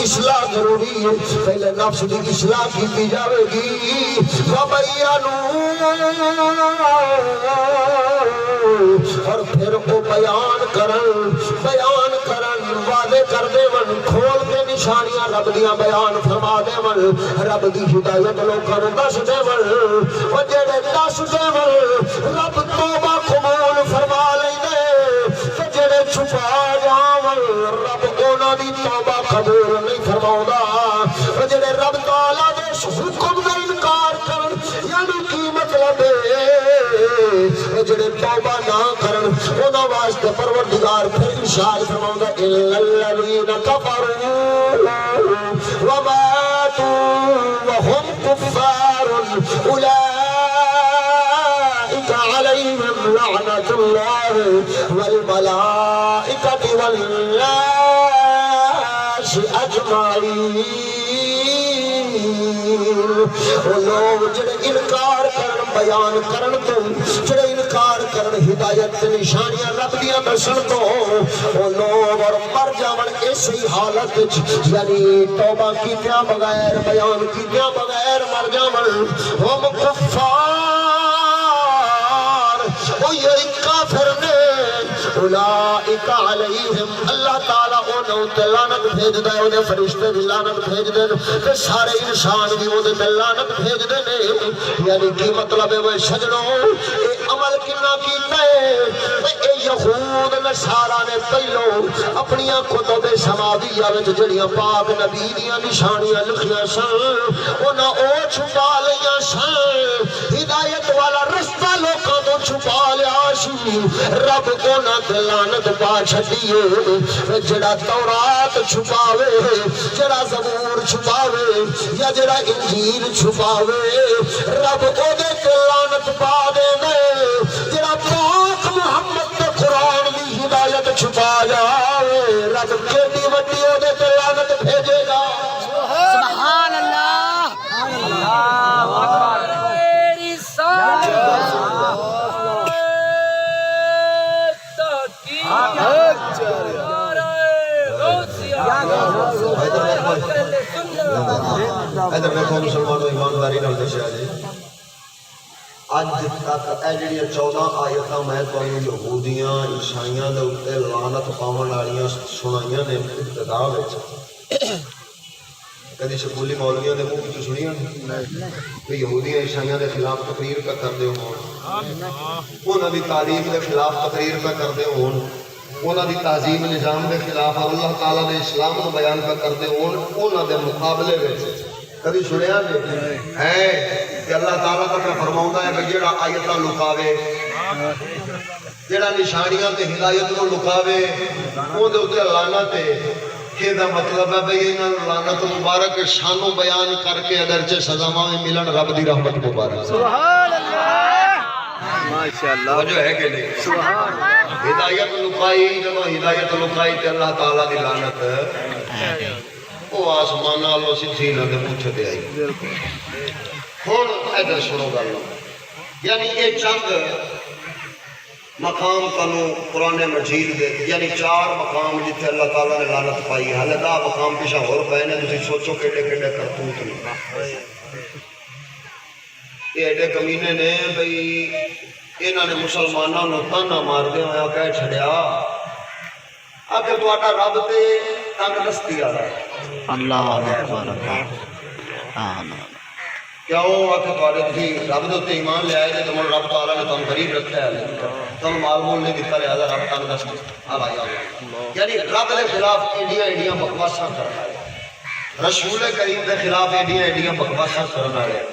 اصلاح ضروری ہے پہلے نفس کی اصلاح کی جاوے گی اور پھر وہ بیان کرن واضح کر دے ون کھول کے نشانیاں رب دیاں بیان فرما دے ون رب دی ہدایت لوکاں نوں دس دے ون او جڑے دس دے ون رب توبہ قبول فرما لیندے تے جڑے چھپا جاون رب انہاں دی توبہ قبول نہیں فرماوندا او جڑے رب تعالی دے حکم دا انکار کرن یعنی کی مطلب ہے جڑے توبہ نہ کرن انہاں واسطے پروردگار پھر ارشاد فرماوندا الا الذین کفروا وماتوا وهم كفار اولئک علیہم لعنۃ اللہ والملائکۃ والناس اجمعین وہ لوگ جڑے انکار کرن بیان کرن تو جڑے انکار کرن ہدایت تے نشانیاں رب دیاں دسن تو وہ لوگ اور مر جاون اسی حالت یعنی توبہ کیتیاں بغیر بیان کیتیاں بغیر مر جاون ہم کفار وہ یہ کافر نے اولئک علیہم اللہ تعالیٰ انہوں تے لعنت بھیج دے انہیں فرشتے دی لعنت بھیج دے تے سارے انسان بھی انہیں تے لعنت بھیج دے یعنی کی مطلب ہے وہ سجنوں اے عمل کنا کیتا ہے اے یہود نصارا نے پہلو اپنی کتب سماویہ وچ جڑیاں پاک نبی دیاں نشانیاں لکھیاں سن انہاں او چھپا لیاں سن ہدایت والا رستہ لوکاں تو چھپا لیا سی رب انہاں تے لعنت پا چھڈیے جڑا تورات چھپاوے جڑا زبور چھپاوے یا جڑا انجیل چھپاوے رب او دے تے لعنت پا دے جڑا پاک محمد تے قرآن دی ہدایت چھپا جاوے رب کیڑی وڈی او دے تے لعنت بھیجے گا سبحان اللہ اللہ اکبر میری ادھر دیکھو مسلمانوں ایمانداری نال دسیا جی اج تک اے جڑیاں 14 آیتاں میں تانوں یہودیاں عیسائیاں دے اوتے لعنت پاون والیاں سنائیاں نے ابتدا وچ کدی سکولی مولویاں دے منہ وچ سنیاں کہ یہودی عیسائیاں دے خلاف تقریر کا کردے ہون انہاں دی تعلیم دے خلاف تقریر کا کردے ہون انہاں دی تعظیم نظام دے خلاف اللہ تعالیٰ نے اسلام کو بیان کا کردے ہون انہاں دے مقابلے وچ کبھی سنیا ہے کہ اللہ تعالیٰ کا فرماؤں ہے کہ جڑا آیتاں لکاوے جڑا نشانیاں تے ہدایت کو لکاوے وہ دے اوتے لعنت ہے یہ دا مطلب ہے بھئی انہاں لعنت مبارک شانوں بیان کر کے اگرچہ سزاواں ملن رب دی رحمت مبارک سبحان اللہ ماشاءاللہ وجہ ہے کہ نہیں سبحان اللہ ہدایت لکائی جب ہدایت لکائی تے اللہ تعالیٰ دی لعنت وہ آسمان آلو سدھی نہ دے پوچھے دے آئی ہون ادھر سنو گا یعنی یہ چند مقام کنو قرآن مجید دے یعنی 4 مقام جتے اللہ تعالیٰ نے لعنت پائی حالے دا مقام پیشہ اور پہنے تسی سوچو کیڑے کیڑے کرتوت نہیں یہ ایڈے کمینے نے بھئی انہاں نے مسلمانوں نے تانا مار دے ہویا کہہ چھڑیا اگر تو آٹا رب تے تنگ دستی آ رہا ہے اللہ اکبر کیا وہ آکے توڑے تھی رب دوتے ایمان لے آئے تھے تو رب تعالیٰ نے تم قریب رکھا ہے تم معلوم نہیں دیتا لہذا رب تنگ دستی اب آیا یعنی رب کے خلاف ایڈیاں بکواساں کرنا ہے رسول کریم کے خلاف ایڈیاں بکواساں کرنا ہے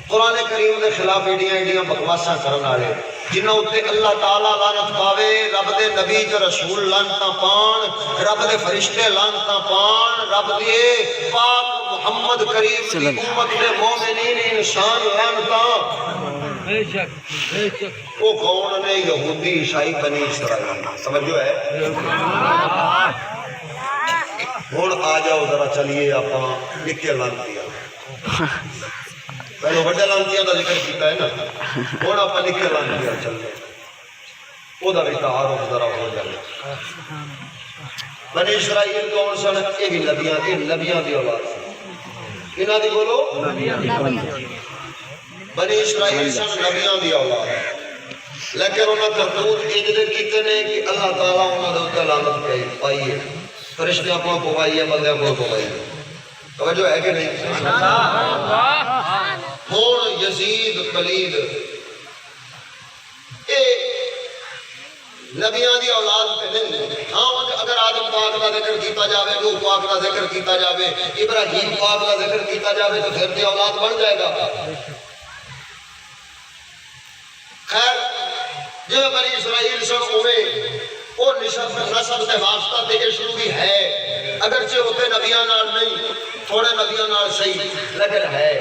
قرآن کریم کے خلاف ایڈیاں بکواساں کرنا ہے جنہوں اتنے اللہ تعالیٰ لعنت پاوے رب دے نبی تے رسول لعنتاں پان رب دے فرشتے لعنتاں پان رب دے پاک محمد کریم دی امت دے مومنین انسان لعنتاں وہ کون نے یہودی عیسائی بنی اسرائیل سمجھو ہے ہن آ جاؤ ذرا چلیے اپاں نکے لعنتی پہلے وڈے لعنتیاں دا ذکر کیتا ہے نا ہن اپاں نکے لعنتی چلے او دا بھی تعارف ذرا ہو جائے بنی اسرائیل کون سن؟ یہ بھی نبیاں دی اولاد سی، انہاں دی بولو بنی اسرائیل سن نبیاں دی اولاد، لیکن انہاں کرتوت اجدے کیتے نے کہ اللہ تعالیٰ انہاں دے اوتے لعنت پائی ہے، فرشتیاں کو پوائی ہے، بندیاں کو پوائی ہے، توجہ ہے کہ نہیں؟ ہن یزید پلید نبیاں دی اولاد تے نہیں، ہاں اگر آدم پاک کا ذکر کیتا جاوے، نوح پاک کا ذکر کیتا جاوے، ابراہیم پاک کا ذکر کیتا جاوے تو پھر تے اولاد بن جائے گا۔ خیر جو بنی اسرائیل سن اوے وہ نسب سے واسطہ تے شروع بھی ہے، اگرچہ ہوتے نبیاں نال نہیں، تھوڑے نبیاں نال صحیح، لیکن ہے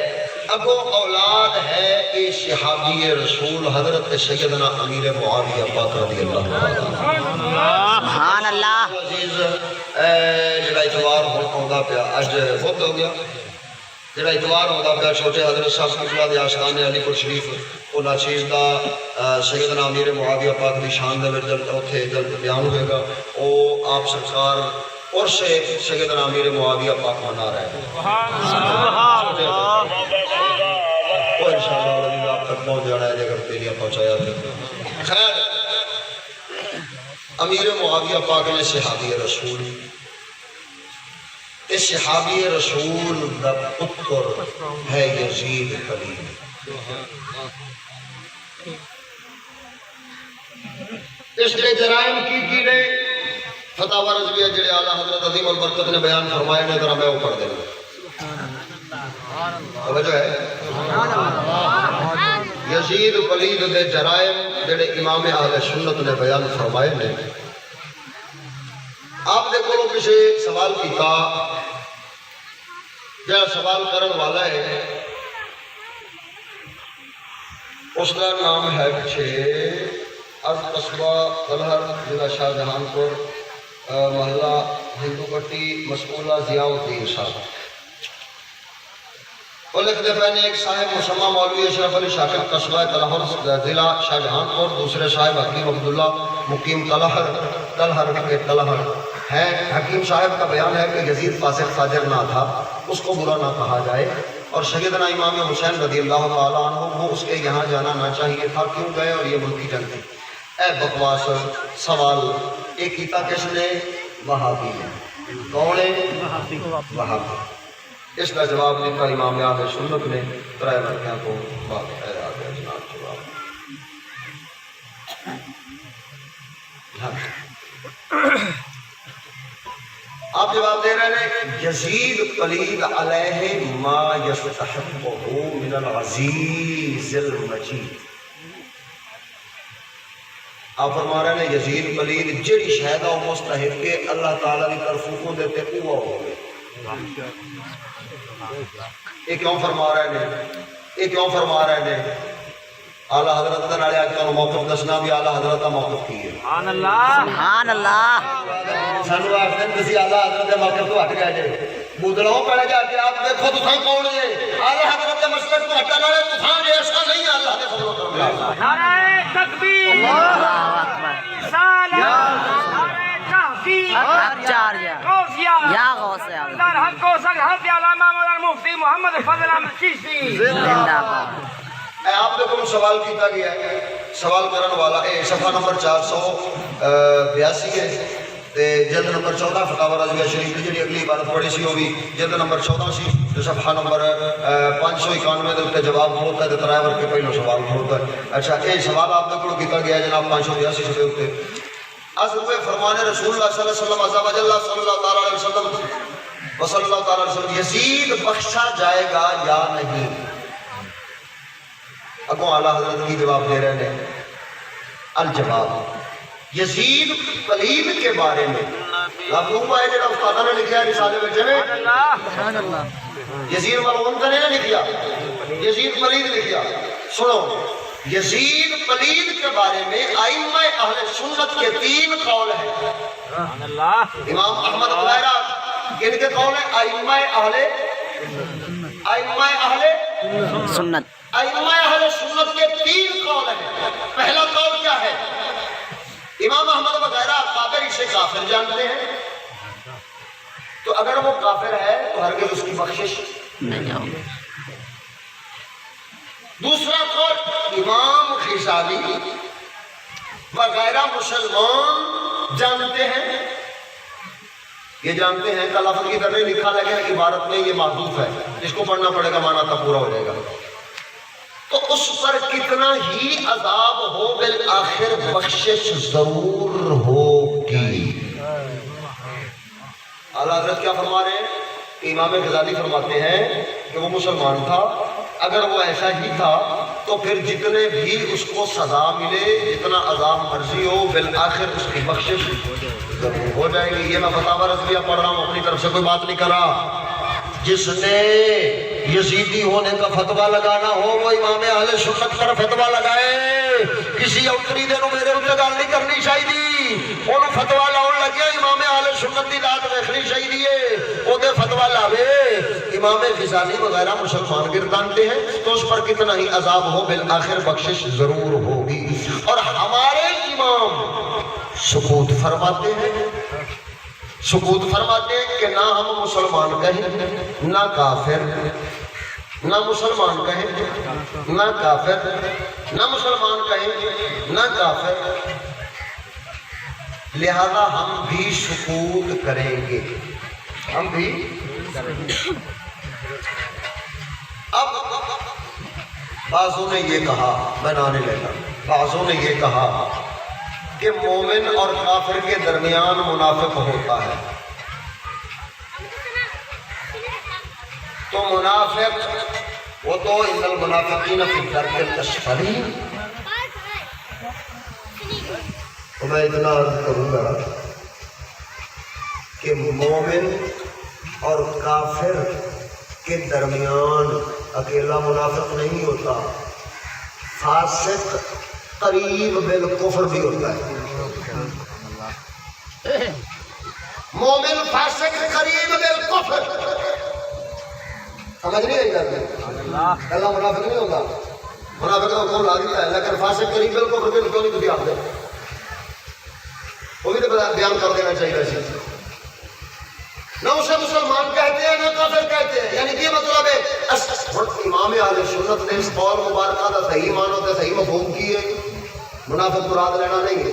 اگو اولاد ہے اے صحابی رسول حضرت سیدنا امیر معاویہ پاک رضی اللہ عنہ۔ سبحان اللہ۔ عزیز جڑا اتوار ہوتا پیا، اج بہت ہو گیا، جڑا اتوار ہوتا پیا چھوٹے حضرت صاحب قبلہ دے آستانے علی پور شریف وہ ناچیز دا سیدنا امیر معاویہ پاک دی شان دے وچ اوتھے جلد بیان ہوئے گا، او آپ سرکار اور سے سیدنا امیر معاویہ پاک منا رہے ہیں، وہ انشاءاللہ آپ تک پہنچ جانا ہے اگر پیلیا پہنچایا تو۔ خیر امیر معاویہ پاک نے صحابی رسول، اس صحابی رسول دا پتر ہے یزید پلید، اس کے جرائم کی نے فتح رضویہ جڑے اعلیٰ حضرت عظیم البرکت نے بیان فرمائے نے، ذرا میں وہ پڑھ دیں توجہ ہے۔ یزید پلید دے جرائم جڑے امام اہل سنت نے بیان فرمائے نے، آپ نے کو کسی سوال کیتا، جہاں سوال کرن والا ہے اس کا نام ہے پچھے از قصبہ طلحر ضلع شاہجہان پور، محلہ ہندو پٹی، مسئولہ ضیاء الدین صاحب۔ وہ لکھتے پہنے ایک صاحب مسمہ مولوی اشرف علی شاکر قصبہ طلحر ضلع شاہجہان پور، دوسرے صاحب حکیم عبداللہ مقیم طلحر کے طلحر ہے۔ حکیم صاحب کا بیان ہے کہ یزید فاسق فاجر نہ تھا، اس کو برا نہ کہا جائے، اور سیدنا امام حسین رضی اللہ تعالیٰ عنہ وہ اس کے یہاں جانا نہ چاہیے تھا، کیوں گئے اور یہ ملکی جنگ تھی۔ اے بکواس سوال ایک کیتا کس نے؟ وہابی نے۔ کون ہے؟ وہابی۔ اس کا جواب دیتا امام اہل سنت نے، ترائے لڑکیاں کو بات ہے آگے جناب جواب۔ آپ جواب دے رہے ہیں یزید پلید علیہ ما یستحقہ من العزیز المجید۔ آپ فرما رہے ہیں یزید پلید جڑی شہدہ و مستحق کے اللہ تعالیٰ کی طرفوں دیتے ہوا ہو گئے۔ یہ کیوں فرما رہے ہیں؟ یہ کیوں فرما رہے ہیں؟ اعلیٰ حضرت کا نالے آج کا موقف دسنا بھی اعلیٰ حضرت کا موقف کی ہے۔ سبحان اللہ سبحان اللہ۔ سانو آخر کسی اعلیٰ حضرت کے موقف کو ہٹ گئے جائے بدلوں پڑے جا کے آپ دیکھو تو تھا کون ہے اعلیٰ حضرت کے مسلک کو ہٹا رہے تو تھا ایسا نہیں ہے اللہ کے فضل و کرم سے۔ نعرہ تکبیر، اللہ اکبر، نعرہ تحقیق، یا غوث اعظم، در حق کو سنگ حضرت علامہ مولانا مفتی محمد فضل احمد چشتی زندہ باد۔ آپ نے کوئی سوال کیتا گیا ہے، سوال کرن والا صفحہ نمبر 482 ہے، جلد نمبر 14 فتاوی رضویہ شریف کی جڑی اگلی عبارت پڑھی سی وہ بھی جلد نمبر 14 سی، جو صفحہ نمبر 591 دے اوپر جواب ہوتا ہے تے ترائے ور کے پہلو سوال ہوتا ہے۔ اچھا یہ سوال آپ نے کو کیتا گیا ہے جناب 582 صفحے اوپر، از روئے فرمان رسول اللہ صلی اللہ علیہ وسلم عزوجل اللہ صلی اللہ تعالی علیہ وسلم وصلی اللہ تعالی علیہ وسلم یزید بخشا جائے گا یا نہیں؟ اگوں اعلیٰ حضرت کی جواب دے رہے ہیں۔ الجواب یزید پلید کے بارے میں لفظوں ہے جڑا استاد نے لکھا ہے رسالے میں سبحان اللہ، یزید ملعون کا نہیں لکھیا، یزید پلید لکھیا۔ سنو یزید پلید کے بارے میں ائمہ اہل سنت کے 3 قول ہیں۔ سبحان اللہ۔ امام احمد وغیرہ ان کے قول ہیں ائمہ اہل سنت، ائمہ اہل سنت کے 3 قول ہیں۔ پہلا قول کیا ہے؟ امام احمد وغیرہ کافر اسے کافر جانتے ہیں، تو اگر وہ کافر ہے تو ہرگز اس کی بخشش نہیں ہوگی. دوسرا قول امام غزالی وغیرہ مسلمان جانتے ہیں، یہ جانتے ہیں کہ لفظ کی طرح لکھا لیکن عبارت میں یہ محذوف ہے، اس کو پڑھنا پڑے گا، معنی تب پورا ہو جائے گا. تو اس پر کتنا ہی عذاب ہو بالآخر بخشش ضرور ہوگی. اعلیٰ حضرت کیا فرما رہے ہیں؟ امام غزالی فرماتے ہیں کہ وہ مسلمان تھا، اگر وہ ایسا ہی تھا تو پھر جتنے بھی اس کو سزا ملے، جتنا عذاب مرضی ہو، بالآخر اس کی بخشش ضرور ہو جائے گی. یہ میں فتاوی رضویہ پڑھ رہا ہوں، اپنی طرف سے کوئی بات نہیں کر رہا. جس نے یزیدی ہونے کا فتویٰ لگانا ہو وہ امام اہل سنت پر فتویٰ لگائے. کسی اوتری دے نو میرے اتنے گل نہیں کرنی چاہیے، انہوں فتویٰ لاؤن لگیا امام اہل سنت کی ذات ویکھنی چاہیے، وہ دے فتویٰ لاوے. امام غزالی وغیرہ مسلمان گردانتے ہیں تو اس پر کتنا ہی عذاب ہو بالآخر بخشش ضرور ہوگی. اور ہمارے امام سکوت فرماتے ہیں، سکوت فرماتے ہیں کہ نہ ہم مسلمان کہیں نہ کافر، نہ مسلمان کہیں نہ کافر، نہ مسلمان کہیں نہ کافر، لہذا ہم بھی سکوت کریں گے، ہم بھی. اب بعضوں نے یہ کہا، میں نہ نہیں لیتا، بعضوں نے یہ کہا کہ مومن اور کافر کے درمیان منافق ہوتا ہے. تو منافق وہ تو ان المنافقین فی الدرک الاسفل. تو میں اتنا عرض کروں گا کہ مومن اور کافر کے درمیان اکیلا منافق نہیں ہوتا، فاسق قریب بالکفر بھی ہوتا ہے. مومن فاسق قریب بالکفر، سمجھ نہیں آئی گا؟ اللہ منافق نہیں ہوگا، منافق کا حکم لا دیا ہے، لیکن فاسق قریب بالکفر بھی کیوں نہیں آپ نے وہ بھی تو بیان کر دینا چاہیے. نہ اسے مسلمان کہتے ہیں نہ کافر کہتے ہیں، یعنی یہ مطلب ہے امام اہل سنت نے اس قول مبارکہ کا صحیح معنی تے صحیح مفہوم کی ہے، منافق مراد لینا نہیں ہے.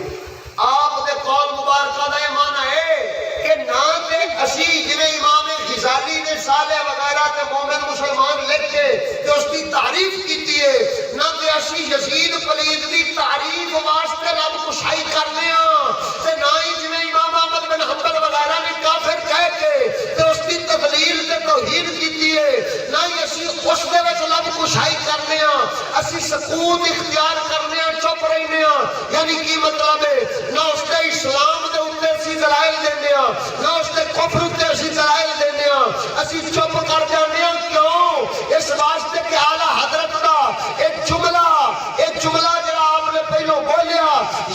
آپ دے قول مبارکہ دا یہ معنی ہے کہ نہ تے اسی جنہیں امام غزالی نے صالح وغیرہ تے مومن مسلمان لکھ کے تے اس کی تعریف کیتی ہے، نہ تے اسی یزید پلید دی تعریف واسطے رب کشائی کرنے ہاں، تے نہ ہی جنہیں امام احمد بن حنبل وغیرہ نے کافر کہہ کے تے اس کی تدلیل تے توہین کیتی ہے، نہ ہی اسی اس دے وچ رب کشائی کرنے ہاں، اسی سکوت اختیار کرنے ہاں، چپ رہنے ہاں. یعنی کی مطلب ہے؟ نہ اس کے اسلام دے اوتے اسی دلائل دینے ہاں، نہ اس کے کفر اوتے اسی دلائل دینے ہاں، اسی چپ کر جانے ہاں. کیوں؟ اس واسطے کہ اعلیٰ حضرت دا ایک جملہ جڑا آپ نے پہلو بولیا،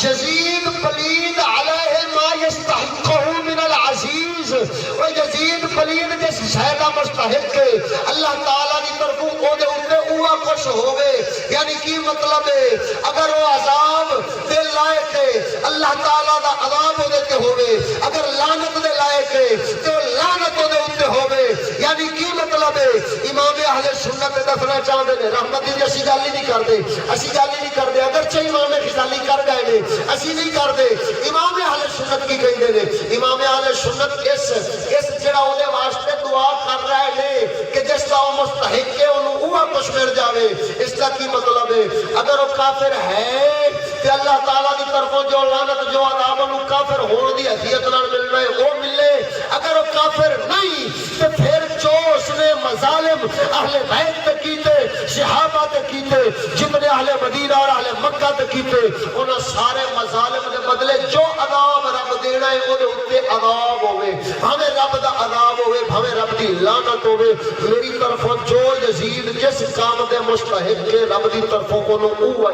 یزید پلید علیہ ما یستحقہ من العزیز، وہ یزید پلید جس شہدہ مستحق ہے اللہ تعالیٰ کی طرفوں او دے اوتے اوہ کچھ ہوئے. یعنی کی مطلب ہے؟ اگر وہ عذاب دے لائق ہے اللہ تعالیٰ دا عذاب ہو دیتے ہوئے، اگر لعنت دے لائق ہے تو لعنت ہو دیتے ہوئے. یعنی کی مطلب ہے؟ امام اہل سنت دفنا چاہتے ہیں رحمت دی اسی گل ہی نہیں کرتے، اسی گل ہی نہیں کرتے، اگرچہ امام غزالی کر گئے نے اسی نہیں کرتے. امام اہل سنت کی کہتے ہیں، امام اہل سنت اس جڑا او دے واسطے دعا کر رہے ہیں کہ جس کا وہ مستحق ہے انہوں اوہ کچھ مل جاوے. اس کا کی مطلب ہے؟ اگر وہ کافر ہے تو اللہ تعالیٰ کی طرفوں جو لعنت جو عذاب انہوں کافر ہون دی حیثیت نال مل رہے وہ ملے. اگر وہ کافر نہیں تو پھر جو اس نے مظالم اہل بیت تے کیتے، صحابہ تے کیتے، جتنے اہل مدینہ اور اہل مکہ تے کیتے، انہاں سارے مظالم دے بدلے جو عذاب رب دینا ہے وہ دے عذاب ہوئے، بھاویں رب دا عذاب ہوئے، بھاویں رب دی لعنت ہوئے. میری طرفوں جو یزید جس کام دے مستحق ہے رب دی طرفوں کو اوہ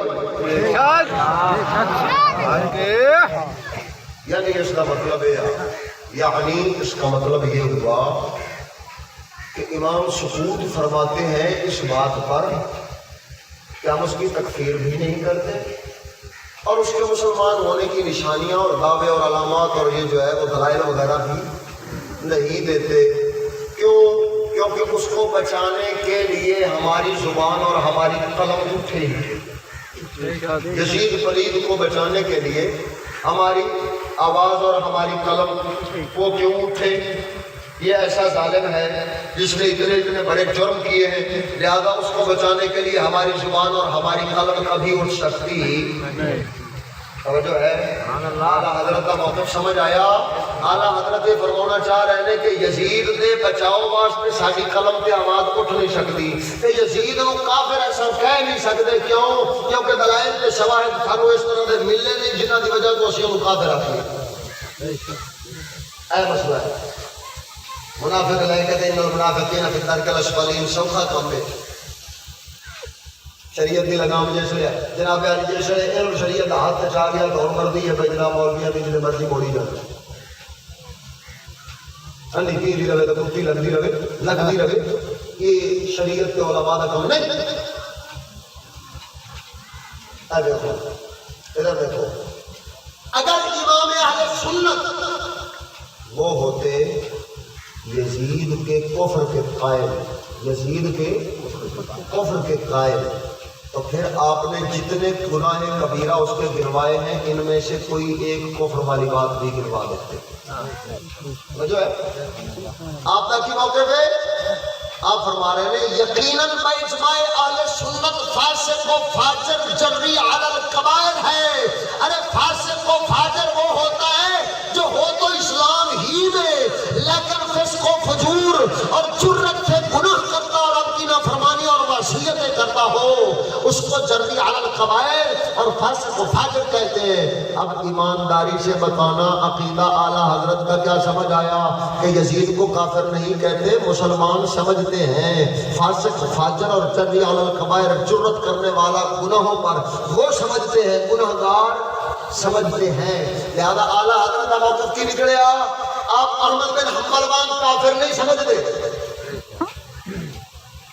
یعنی اس کا مطلب ہے، یعنی اس کا مطلب یہ ہوا کہ امام سکوت فرماتے ہیں اس بات پر کہ ہم اس کی تکفیر بھی نہیں کرتے اور اس کے مسلمان ہونے کی نشانیاں اور دعوے اور علامات اور یہ جو ہے وہ دلائل وغیرہ بھی نہیں دیتے. کیوں؟ کیونکہ اس کو بچانے کے لیے ہماری زبان اور ہماری قلم اٹھے. یزید پلید کو بچانے کے لیے ہماری آواز اور ہماری قلم وہ کیوں اٹھے؟ یہ ایسا ظالم ہے جس نے اتنے بڑے جرم کیے ہیں، لہذا اس کو بچانے کے لیے ہماری زبان اور ہماری قلم کبھی اٹھ سکتی نہیں. توجہ ہے؟ اعلیٰ حضرت کا موقف سمجھ آیا؟ اعلیٰ حضرت یہ فرمانا چاہ رہے ہیں کہ یزید دے بچاؤ واسطے ساری قلم تے آواز اٹھ نہیں سکتی تے یزید نو کافر ایسا کہہ نہیں سکتے. کیوں؟ کیونکہ دلائل تے شواہد سانو اس طرح دے ملے نہیں جنہاں دی وجہ تو اسی انہوں کافر آتی. اے مسئلہ ہے. منافق لے کے ان المنافقین فی الدرک الاسفل سوکھا کم ہے. شریعت کی لگام جیسے جناب علی جیسے علم شریعت ہاتھ چاہ گیا تو کر دی ہے بھائی جناب مولویاں دی جتنے مرضی موڑی جاتی انڈی پیری رہے تو کتی لگتی رہے یہ شریعت کے علماء کا کام نہیں. دیکھو ادھر دیکھو، اگر امام اہل سنت وہ ہوتے یزید کے کفر کے قائل، یزید کے کفر کے قائل، تو پھر آپ نے جتنے گناہ کبیرہ اس کے گنوائے ہیں ان میں سے کوئی ایک کفر والی بات بھی گنوا دیتے. جو ہے آپ کا کی موقع پہ آپ فرما رہے ہیں یقیناً باجماع اہل سنت فاسق و فاجر جری علی الکبائر ہے. ارے فاسق و فاجر وہ ہوتا ہے جو ہو تو اسلام ہی میں لیکن فسق و فجور اور جرت سے گناہ کرتا اور اب کی نافرمانی اور معصیتیں کرتا ہو اس کو جری علی الکبائر اور فاسق و فاجر کہتے ہیں. اب ایمانداری سے بتانا عقیدہ اعلیٰ حضرت کا کیا سمجھ آیا کہ یزید کو کافر نہیں کہتے، مسلمان سمجھتے ہیں. فاسق فاجر اور جری علی الکبائر جرت کرنے والا گناہوں پر وہ سمجھتے ہیں، گناہگار سمجھتے ہیں. لہذا اعلیٰ حضرت کا موقف کی نکلیا. آپ احمد بن حنبل وان کافر نہیں سمجھتے،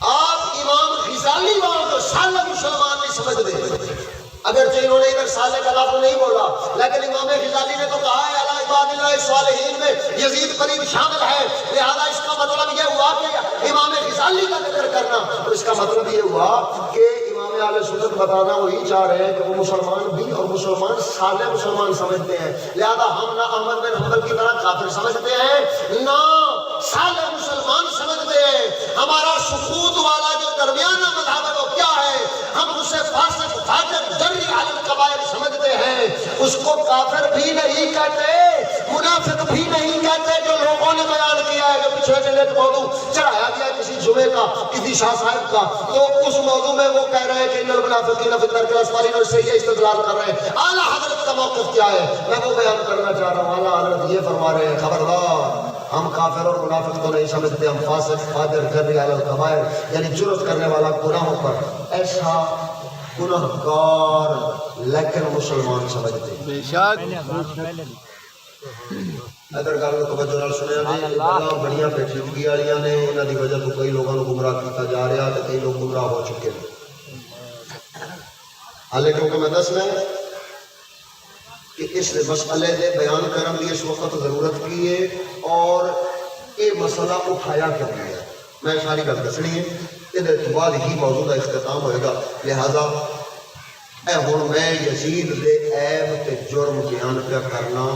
آپ امام غزالی وان کو سالہ مسلمان نہیں سمجھتے. اگرچہ انہوں نے ادھر سالے کا لفظ نہیں بولا لیکن امام غزالی نے تو کہا ہے علی عباد اللہ الصالحین میں یزید قریب شامل ہے. لہذا اس کا مطلب یہ ہوا کہ امام غزالی کا ذکر کرنا، اور اس کا مطلب یہ ہوا کہ امام اہل سنت بتانا وہی چاہ رہے ہیں کہ وہ مسلمان بھی اور مسلمان صالح مسلمان سمجھتے ہیں. لہذا ہم نہ احمد بن حنبل کی طرح کافر سمجھتے ہیں نہ صالح مسلمان سمجھتے ہیں. ہمارا سقوط والا جو درمیانہ مذہب ہے وہ کیا ہے؟ ہم اسے فاسق فاجر جری علی الکبائر سمجھتے ہیں. اس کو کافر بھی نہیں کہتے، منافق بھی نہیں کہتے جو لوگوں نے بیان کیا ہے. جو پچھلے دن ایک موضوع چڑھایا گیا کسی جمعے کا کسی شاہ صاحب کا، تو اس موضوع میں وہ کہہ رہے ہیں کہ ان المنافقین فی الدرک الاسفل اور سے یہ استدلال کر رہے ہیں. اعلیٰ حضرت کا موقف کیا ہے میں وہ بیان کرنا چاہ رہا ہوں. اعلیٰ حضرت یہ فرما رہے ہیں خبردار ہم کافر اور منافق کو نہیں سمجھتے، ہم فاسق فاجر جری علی الکبائر یعنی جرت کرنے والا گناہوں پر ایسا گناہگار لیکن مسلمان سمجھتے ہیں. بے شک ادھر گل توجہ نال سنیا جی. گلاں بڑیاں پیچیدگی والیاں نے، انہاں دی وجہ تو کئی لوگوں کو گمراہ کیتا جا رہا تے کئی لوگ گمراہ ہو چکے ہیں. حالے کیونکہ میں دسنا ہے کہ اس مسئلے دے بیان کرن دی اس وقت ضرورت کی ہے اور یہ مسئلہ اٹھایا کر دیا ہے. میں ساری گل دسنی ہے، یہ بعد ہی موضوع کا اختتام ہوئے گا. لہذا اے ہن میں یزید دے عیب تے جرم بیان پہ کرنا.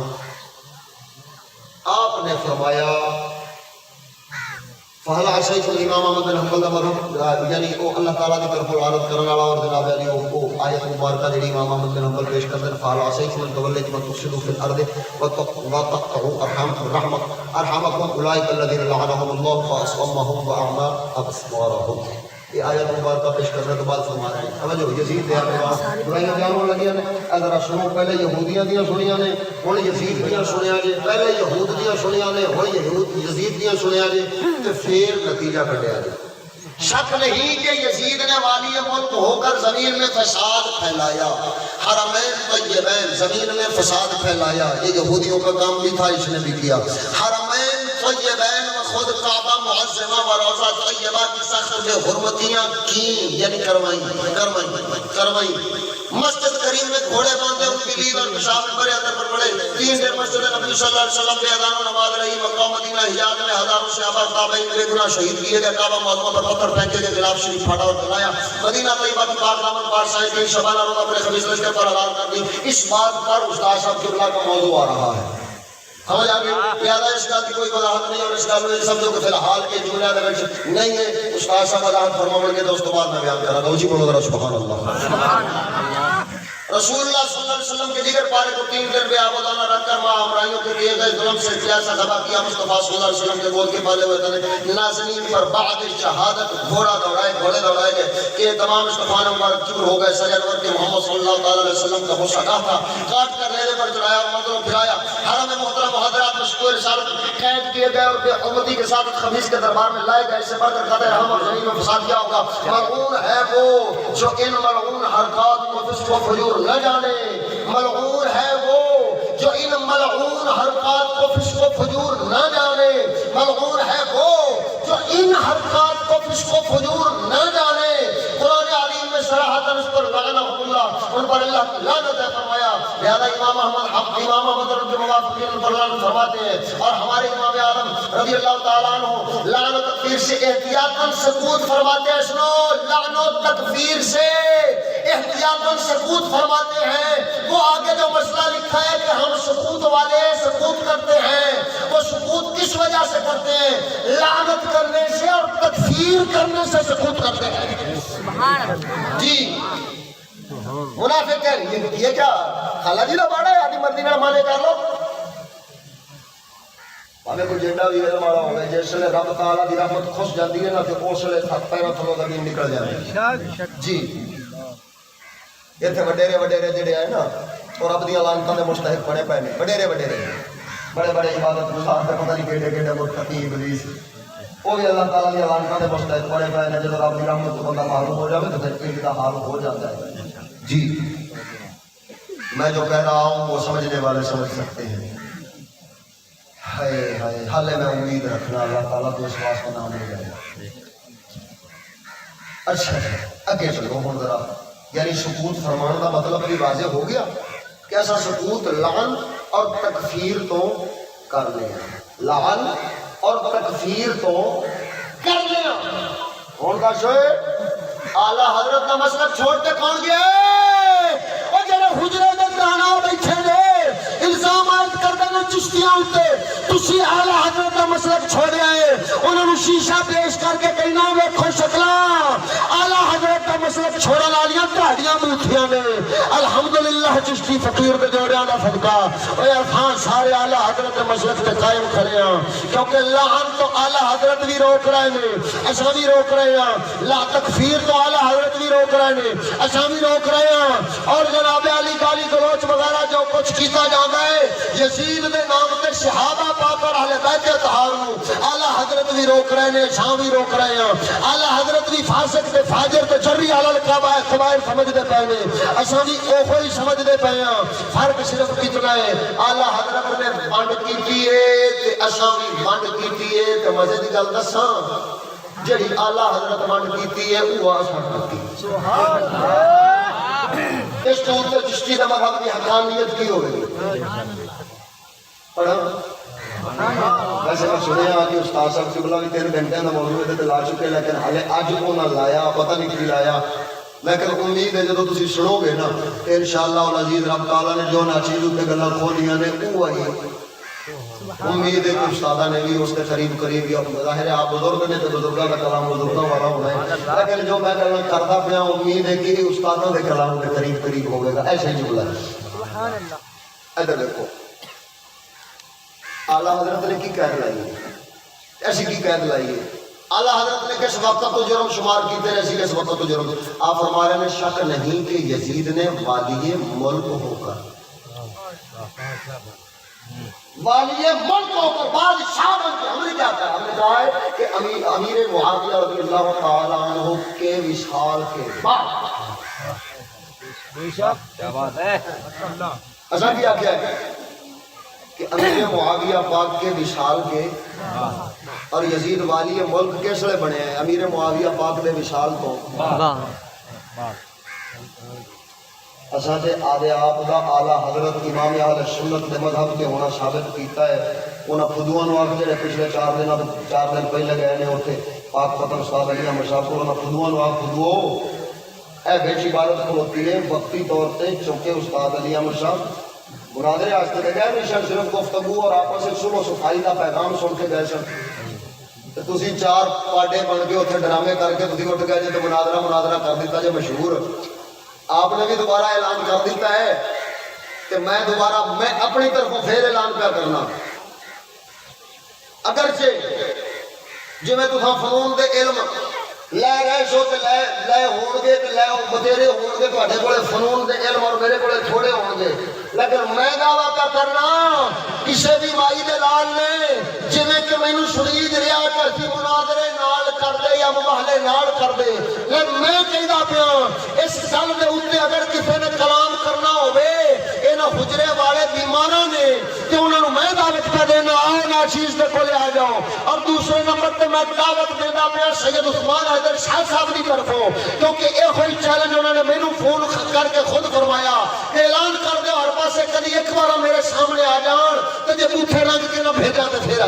آپ نے فرمایا فہل عصیتم امام احمد بن حنبل دا مذہب یعنی وہ اللہ تعالیٰ کی طرف لعنت کرنے والا اور جناب علی وہ آیت مبارکہ جڑی امام احمد بن حنبل پیش کرتے ہیں فہل عصیتم ان توليتم ان تفسدوا في الارض وتقطعوا ارحامكم اولئک الذین لعنهم الله فاصمهم واعمى ابصارهم. یہ آیت مبارکہ پیش کرنے کے بعد فرما رہے ہیں سمجھو یزید دے برائیاں بیان ہونے لگیاں نے. اگر سنو پہلے یہودیاں دیاں سنیاں نے، ہن یزید دیاں سنیا جے. پہلے یہود دیاں سنیاں نے، ہن یزید دیاں سنیا جے. تے پھر نتیجہ کٹیا جے. شک نہیں کہ یزید نے والی ملک ہو کر زمین میں فساد پھیلایا، حرمین طیبین زمین میں فساد پھیلایا. یہ یہودیوں کا کام بھی تھا، اس نے بھی کیا. حرمین طیبین خود کعبہ معظمہ و روضہ طیبہ کی صخر میں حرمتیاں کی یعنی کروائیں. مسجد کریم میں گھوڑے باندھے ان کی لید اور پیشاب میں بڑے اندر پر پڑے 3 دن مسجد نبی صلی اللہ علیہ وسلم کے اذان و نماز رہی مکہ مدینہ حجاز میں ہزاروں صحابہ تابعین بے گناہ شہید کیے گئے کعبہ معظمہ پر پتھر پھینکے گئے غلاف شریف پھاڑا اور جلایا مدینہ طیبہ کی پاک دامن پار سائے کی شبانہ روزہ اپنے خبیث لشکر پر حلال کر دی اس بات پر استاد صاحب قبلہ کا موضوع آ رہا ہے سمجھ آگے لہذا اس کا کوئی وضاحت نہیں اور اس کا میں سمجھو کہ فی الحال کے جملہ نہیں ہے استاد صاحب وضاحت فرماؤں گے تو اس کے بعد میں بیان کرا دوں جی بولو ذرا سبحان اللہ رسول اللہ صلی اللہ علیہ وسلم کے دیگر پارے کو 3 دن بے آبادانہ رکھ کر ماں امرائیوں کے لیے گئے ظلم سے کیسا دبا کیا مصطفیٰ صلی اللہ علیہ وسلم کے گود کے پالے ہوئے تھے نازنین پر بعد شہادت گھوڑا دوڑائے گئے کہ تمام مصطفیٰ نے مبارک چور ہو گئے سجد ور کے محمد صلی اللہ علیہ وسلم کا غصہ تھا کاٹ کر نیرے پر چڑھایا اور مندروں پھرایا حرم محترم حضرات مشکور رسالت قید کیے گئے اور بے امتی کے ساتھ خبیث کے دربار میں لائے گئے اس سے بڑھ کر قدر ہم اور زمین میں فساد کیا ہوگا ملعون ہے وہ جو ان ملعون حرکات کو فسق و فجور نہ جانے ملعون ہے وہ جو ان ملعون حرکات کو فسق و فجور نہ جانے ملعون ہے وہ جو ان حرکات کو فسق و فجور نہ جانے قرآن عظیم میں صراحتاً اس پر لعنهم اللہ ان پر اللہ کی لعنت ہے فرمایا لہذا امام احمد کے موافقین پر لعنت فرماتے ہیں اور ہمارے امام اعظم رضی اللہ تعالیٰ عنہ لعن و تکفیر سے احتیاطاً سکوت فرماتے ہیں سنو لعن و تکفیر سے احتیاطاً سکوت فرماتے ہیں وہ آگے جو مسئلہ لکھا ہے کہ ہم سکوت والے سکوت کرتے ہیں وہ سکوت کس وجہ سے کرتے ہیں لعنت کرنے سے اور تکفیر کرنے سے سکوت کرتے ہیں جی منافق ہے یہ کیا خالہ جی لباڑا ہے آدھی مردی نہ مانے کر لو ہمیں کوئی جنڈا بھی ہے مارا ہوگا جس لئے رب تعالیٰ دی رحمت خوش جاندی ہے نا کہ اس لئے تھک پیرہ تھلو زمین نکل جائے جی یہ تھے وڈیرے جڑے آئے نا اور رب دی علانتہ نے مستحق پڑے پہنے وڈیرے بڑے عبادت گزار پہ پتہ نہیں کیڑے مرتقی ابلیس وہ بھی اللہ تعالیٰ دی علانتہ نے مستحق پڑے پہنے جب رب دی رحمت کو بندہ معلوم ہو جائے تو پھر ان کا حال ہو جاتا ہے جی میں جو کہہ رہا ہوں وہ سمجھنے والے سمجھ سکتے ہیں حالے میں امید رکھنا اللہ تعالیٰ تو اس واسطے نام لے جائے اچھا اگے چلو ہوں ذرا یعنی سکوت فرمان کا مطلب بھی واضح ہو گیا کیسا سکوت لعن اور تکفیر تو کر لیا لعن اور تکفیر تو کر لیا کون کا شعر اعلیٰ حضرت کا مسلک چھوڑ کے کون گیا اور جنہیں حجرے میں کہنا بیٹھے دے الزام آئیت کر دینا چشتیاں ہوتے تسی اعلیٰ حضرت کا مسلک چھوڑے آئے انہوں نے شیشہ پیش کر کے کہنا ویکھو شکلا اعلیٰ حضرت کا مسلک چھوڑا لالیاں دہڑیاں موتھیاں نے الحمدللہ چشتی فقیر کے جوڑے آنا صدقہ اور عرفان سارے اعلیٰ حضرت کے مسلک کے قائم کھڑے ہیں کیونکہ لعن تو اعلیٰ حضرت بھی روک رہے ہیں ایسا بھی روک رہے ہیں لا تکفیر تو اعلیٰ حضرت بھی روک رہے ہیں ایسا بھی روک رہے ہیں اور جناب علی گالی گلوچ وغیرہ جو کچھ کیتا جاتا ہے یزید نے نام تے صحابہ پاک اور اہل بیت اطہار اعلیٰ حضرت بھی روک رہے ہیں شاہ بھی روک رہے ہیں اعلیٰ حضرت بھی فاسق تے فاجر تے جری علی القبائر سمجھ دے پے نے اساں بھی اوہو ہی سمجھ دے پے ہیں فرق صرف کتنا ہے اعلیٰ حضرت نے بند کیتی ہے تے اساں بھی بند کیتی ہے تے مزے دی گل دساں جڑی اعلیٰ حضرت بند کیتی ہے وہ اساں کیتی سبحان اللہ اس تو اوپر چشتی کا مذہب کی حقانیت کی ہوگی پڑھا ویسے میں سنے ہاں کہ استاد صاحب قبلہ بھی 3 گھنٹے کا موضوع ہے لا چکے لیکن حالے اج کو نہ لایا پتہ نہیں کی لایا لیکن امید ہے جب تسی سنو گے نا کہ انشاءاللہ العزیز رب تعالیٰ نے جو ناچیز اتنے گلاں کھولیاں نے وہی امید ہے کہ استادہ نے بھی اس کے قریب یا ظاہر ہے آپ بزرگ نے تو بزرگاں کا کلام بزرگاں والا ہونا ہے لیکن جو میں کلام کرتا پیا امید ہے کہ استادوں کے کلام کے قریب ہوگا ایسے ہی جملہ ہے ادھر دیکھو اعلیٰ حضرت نے کی قید لائی ہے ایسی کی قید لائی ہے اعلیٰ حضرت نے کس وقت تو جرم شمار کیتے ہیں ایسی کس وقت تو جرم آپ فرما رہے ہیں شک نہیں کہ یزید نے والی ملک ہو کر والی ملک ہو کر بادشاہ بن کے ہم نے کیا کہا ہم نے کہا ہے کہ امیر معاویہ رضی اللہ تعالیٰ عنہ کے وصال کے بعد کیا بات ہے ایسا کیا کیا ہے کہ امیر معاویہ پاک کے وصال کے اور یزید والی ملک کس لئے بنے ہیں امیر معاویہ پاک دے وصال تو اساں آدھے آپ دا اعلیٰ حضرت امام اہل سنت دے مذہب کے ہونا ثابت کیتا ہے. انہاں خدواں نو آکھ جڑے پچھلے 4 دن پہلے گئے نے اوتھے پاک پتن استاد علی احمد صاحب کو انہاں خدواں نو آکھ خدوؤ اے بیچ عبادت کھلوتی ہے وقتی طور تے چونکہ استاد علی احمد صاحب مناظرے واسطے گئے نہیں صرف گفتگو اور آپس میں صلح و صفائی کا پیغام سن کے گئے سن. تسی 4 پاڈے بن کے اتنے ڈرامے کر کے تسی اٹھ گئے جی تو مناظرہ کر دیتا جی مشہور. آپ نے بھی دوبارہ اعلان کر دیتا ہے کہ میں اپنی طرفوں پھر اعلان پہ کرنا. اگرچہ جی میں تساں فنون دے علم لے رہے سو تے لے ہون گے تے لے بتیرے ہون گے تواڈے کولے فنون دے علم اور میرے کولے تھوڑے ہون گے لیکن میں دعویٰ پہ کرنا کسے بھی مائی دے لال نے جویں کہ مینوں سنید رہا کرتی مناظرے نال کر دے یا مباہلے نال کر دے لیکن میں کہدا پیا اس گل دے اوتے اگر کسے نے کلام کرنا ہوے انہاں حجرے والے بیماراں نے تے انہاں نوں میں دعوت پہ دینا آؤ ناچیز دے کولے آ جاؤ. اور دوسرے نمبر تے میں دعوت دینا پیا سید عثمان حیدر شاہ صاحب دی طرفوں کیونکہ یہ ہوئی چیلنج انہوں نے مینوں فون کر کے خود فرمایا اعلان کر دے ہر پاسے کدی ایک بار میرے سامنے آ جان تے جے بوٹھے رنگ کے نہ بھیجا تے پھر آ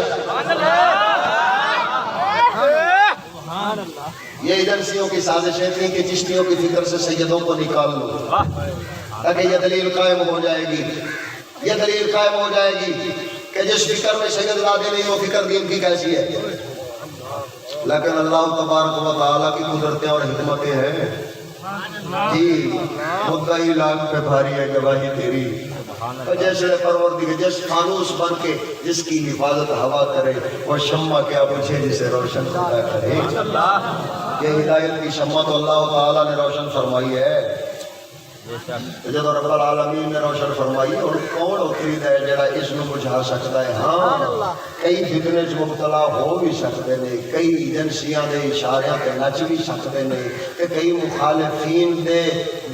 یہ ایجنسیوں کی سازشیں تھیں کہ چشتیوں کی فکر سے سیدوں کو نکال لو تاکہ یہ دلیل قائم ہو جائے گی. یہ دلیل قائم ہو جائے گی کہ جس فکر میں سید زادے نہیں وہ فکر دین کی کیسی ہے. لیکن اللہ تبارک و تعالیٰ کی قدرتیں اور حکمتیں ہیں جی مدعی لاکھ پہ بھاری ہے گواہی تیری. جیسے پروردگار جس فانوس بن کے جس کی حفاظت ہوا کرے وہ شمع کیا پوچھے جسے روشن خدا کرے. یہ ہدایت کی شمع تو اللہ تعالیٰ نے روشن فرمائی ہے. جب رب العالمین نے روشن فرمائی اور کون اتری ہے جڑا اس نو بجھا سکتا ہے. ہاں کئی فتنے مبتلا ہو بھی سکتے ہیں کئی ایجنسیاں دے اشاریاں تے نچ بھی سکتے ہیں کہ کئی مخالفین دے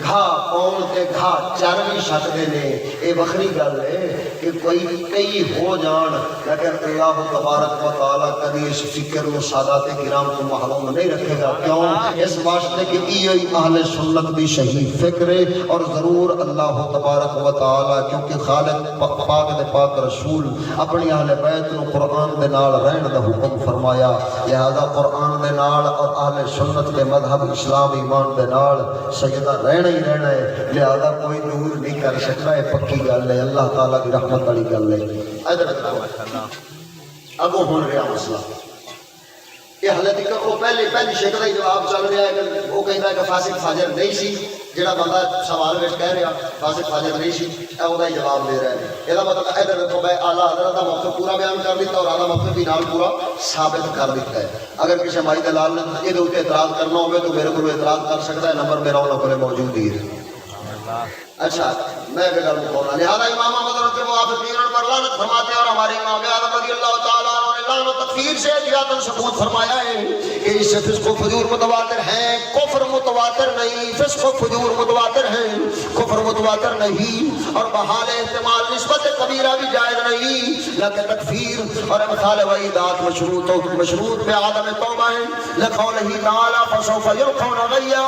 گھا قوم تے گھا چر بھی سکتے ہیں. یہ وکری گل ہے کہ کئی ہو جان لیکن اللہ تبارک و تعالیٰ کبھی اس فکر و سادات کرام کو محروم نہیں رکھے گا. کیوں؟ اس واسطے کہ یہ اہل سنت بھی صحیح فکر ہے اور ضرور اللہ تبارک و تعالی کیونکہ خالق پاک دے پاک رسول اپنی اہل بیت نو قرآن دے نال رہن دا حکم فرمایا. لہذا قرآن دے نال اور اہل سنت کے مذہب اسلام ایمان دے نال سیدہ رہنا ہی رہنا ہے. لہذا کوئی دور نہیں کر سکتا ہے. پکی گل ہے اللہ تعالیٰ کی رحمت والی گل ہے. اگوں ہون رہا مسئلہ یہ حالت تک وہ پہلی شکل ہی جواب چل رہا ہے کہ وہ کہتا ہے کہ فاسق فاجر نہیں سی. جڑا بندہ سوال وچ کہہ رہا فاسق فاجر نہیں سی اے او دا جواب دے رہا ہے. یہ مطلب ادھر دیکھو میں اعلیٰ حضرت کا موقف پورا بیان کر دیتا اور اعلیٰ موقف بھی نال پورا ثابت کر دیتا ہے. اگر کسی مائی دلال نے یہ دے اعتراض کرنا ہوگا تو میرے کو اعتراض کر سکتا ہے. نمبر میرا انہوں کو موجود ہی ہے. اچھا میں بھی گل بتاؤں. لہٰذا امام احمد کے موافقین پر لعنت فرماتے ہیں اور ہمارے امام اعظم رضی اللہ تعالیٰ عنہ نے لعنت و تکفیر سے احتیاطاً ثبوت فرمایا ہے کہ اس سے فسق و فجور متواتر ہیں کفر متواتر نہیں. فسق و فجور متواتر ہیں کفر متواتر نہیں اور بحال احتمال نسبت کبیرہ بھی جائز نہیں. لیکن تکفیر اور امثال وعیدات مشروط پہ عدم توبہ ہے. لقولہ تعالیٰ فسوف یلقون غیا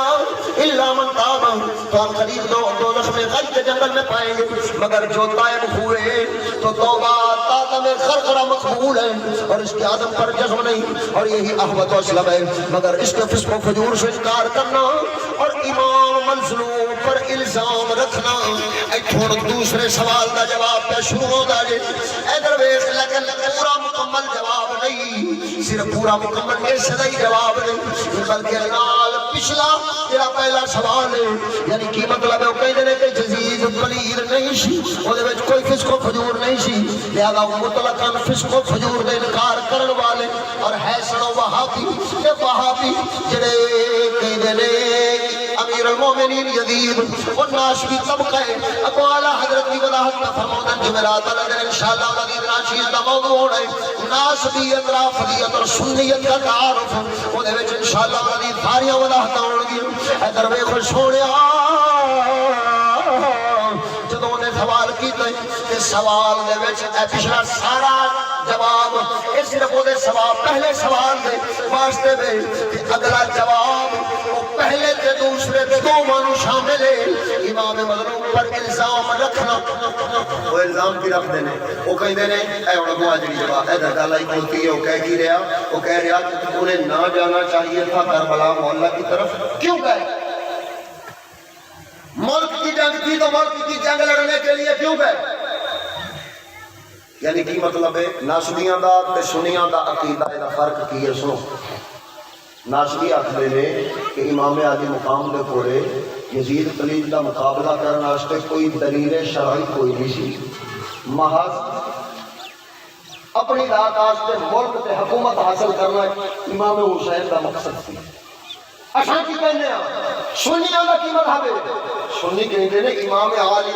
الا من تاب. تو ہم قریب دوزخ میں غی کے جنگل میں پائیں گے مگر جو تائب ہوئے تو توبہ تادم خرخرہ مقبول ہے اور اس کے عدم پر جزم نہیں. اور یہی احوط و اسلم ہے. مگر اس کے فسق و فجور سے انکار کرنا اور امام مظلوم پر الزام رکھنا ایتھوں دوسرے سوال دا جواب پہ شروع ہو دا جے ادھر ویکھ لیکن پورا مکمل جواب نہیں. صرف پورا مکمل اس دا ہی جواب نہیں بلکہ نال پچھلا تیرا پہلا سوال ہے یعنی کی مطلب ہے وہ کہتے ہیں کہ جزیز قلیل نہیں سی وہ دے وچ کوئی فسق و فجور نہیں سی. لہذا مطلقاً فسق و فجور دے انکار کرن والے اور ہے سنو وہابی یہ وہابی جڑے کہتے ہیں امیر المومنین یزید وہ ناشبی طبقہ ہے. اقوال حضرت کی وضاحت میں فرمودن جمعرات اگر انشاءاللہ العزیز ناشیز کا موضوع ہونا ہے ناسبیت رافضیت اور سنیت کا تعارف وہ دے وچ انشاءاللہ العزیز ساریاں وضاحتاں ہون گی. ادھر ویکھو سونیا جدوں نے سوال کیتا ہے کہ سوال دے وچ اے پچھلا سارا جواب اے صرف وہ سوال پہلے سوال دے واسطے دے کہ اگلا جواب وہ پہلے تے دوسرے تے دونوں شامل ہے امام مظلوم پر الزام رکھنا وہ الزام کی رکھ دینے وہ کہندے نے اے ہن ابو اجڑی جواب اے گل آئی کھلتی ہے وہ کہہ کی رہا وہ کہہ رہا کہ انہیں نہ جانا چاہیے تھا کربلا محلہ کی طرف کیوں گئے ملک کی جنگ تھی تو ملک کی جنگ لڑنے کے لیے کیوں گئے یعنی کی مطلب ہے ناسبیاں دا تے سنیاں دا عقیدہ دا فرق کی ہے سنو ناسبی آخر نے کہ امام عالی مقام دے کولے یزید خلیل دا مقابلہ کرنے واسطے کوئی دلیل شرعی کوئی نہیں سی محض اپنی ذات واسطے ملک تے حکومت حاصل کرنا امام حسین دا مقصد تھی اچھا کی کہنے ہیں سنیاں دا کی مذہب ہے سنی کہتے ہیں امام عالی